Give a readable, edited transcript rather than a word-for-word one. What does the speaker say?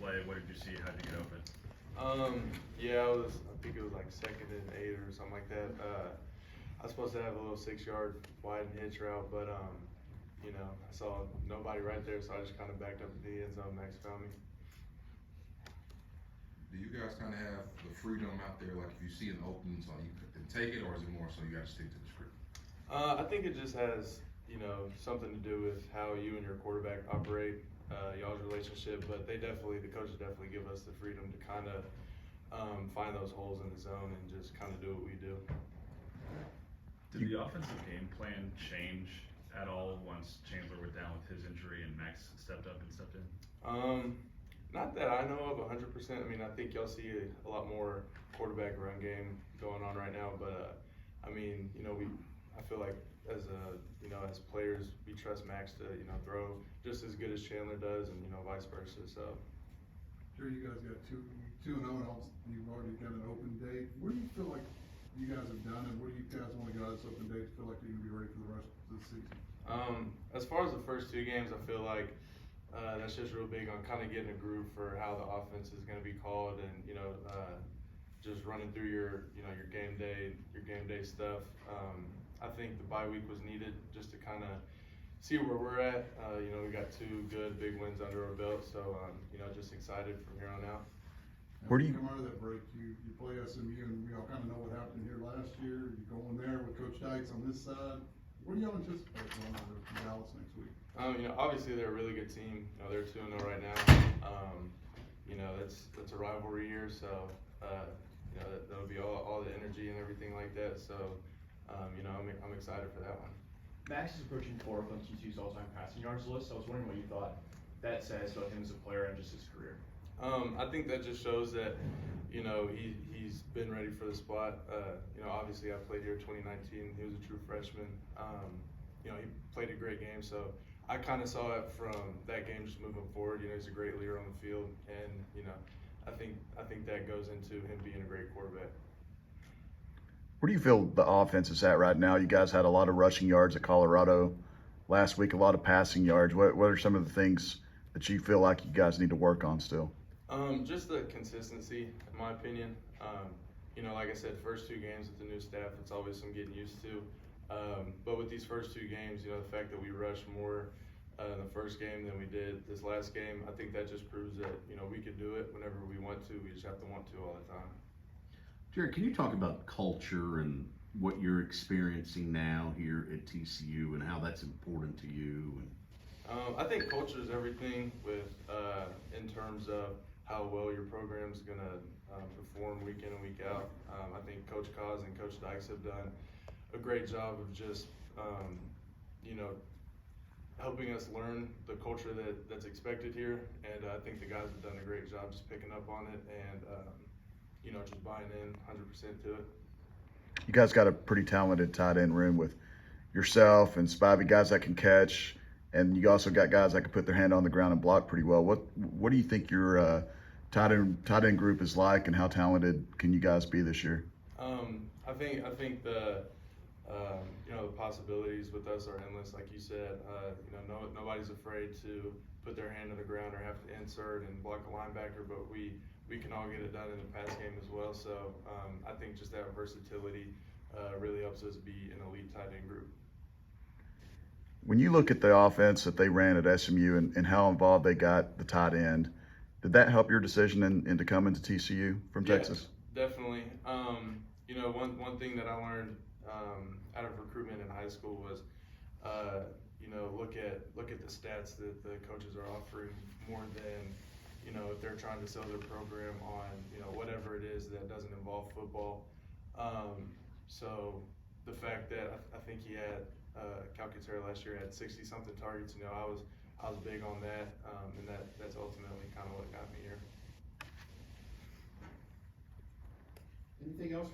play? What did you see? How did you get open? Yeah, I think it was like 2nd and 8 or something like that. I was supposed to have a little 6-yard wide hitch route, but I saw nobody right there, so I just kind of backed up to the end zone. Max found me. Do you guys kind of have the freedom out there, like if you see an opening, so you can take it, or is it more so you got to stick to the script? I think it just has something to do with how you and your quarterback operate, y'all's relationship. But the coaches definitely give us the freedom to kind of find those holes in the zone and just kind of do what we do. Did the offensive game plan change at all once Chandler went down with his injury and Max stepped up and stepped in? Not that I know of 100%. I mean, I think y'all see a lot more quarterback run game going on right now, but I feel like as players, we trust Max to throw just as good as Chandler does, and vice versa. So. Sure, you guys got 2-0, and you've already got an open date. What do you feel like you guys have done, and what do you guys want to go out this open date to feel like you're going to be ready for the rest of the season? As far as the first 2 games, I feel like that's just real big on kind of getting a groove for how the offense is going to be called, and just running through your game day stuff. I think the bye week was needed just to kind of see where we're at. We got 2 good big wins under our belt, so just excited from here on out. Where do you come out of that break? You play SMU, and we all kind of know what happened here last year. You go in there with Coach Dykes on this side. What do y'all anticipate going over to Dallas next week? Obviously they're a really good team. They're 2-0 right now. That's a rivalry year, so that'll be all the energy and everything like that. So I'm excited for that one. Max is approaching 4th on TCU's all-time passing yards list. I was wondering what you thought that says about him as a player and just his career. I think that just shows that he's been ready for the spot. Obviously I played here 2019. He was a true freshman. He played a great game, so I kind of saw it from that game just moving forward. He's a great leader on the field, and I think that goes into him being a great quarterback. Where do you feel the offense is at right now? You guys had a lot of rushing yards at Colorado last week, a lot of passing yards. What are some of the things that you feel like you guys need to work on still? Just the consistency, in my opinion. Like I said, first 2 games with the new staff, it's always some getting used to. But with these first 2 games, the fact that we rushed more in the first game than we did this last game, I think that just proves that we can do it whenever we want to. We just have to want to all the time. Jared, can you talk about culture and what you're experiencing now here at TCU and how that's important to you? I think culture is everything in terms of how well your program is going to perform week in and week out. I think Coach Kaz and Coach Dykes have done a great job of just helping us learn the culture that's expected here, and I think the guys have done a great job just picking up on it and just buying in 100% to it. You guys got a pretty talented tight end room with yourself and Spivey, guys that can catch, and you also got guys that can put their hand on the ground and block pretty well. What do you think your tight end group is like, and how talented can you guys be this year? I think the possibilities with us are endless. Like you said, nobody's afraid to put their hand on the ground or have to insert and block a linebacker, but we can all get it done in the pass game as well. So I think just that versatility really helps us be an elite tight end group. When you look at the offense that they ran at SMU and how involved they got the tight end, did that help your decision into coming to TCU from Texas? Definitely. One thing that I learned out of recruitment in high school was, look at the stats that the coaches are offering more than, if they're trying to sell their program on, whatever it is that doesn't involve football. So the fact that I think he had Calcaterra last year had 60-something targets, I was big on that, and that's ultimately kind of what got me here. Anything else for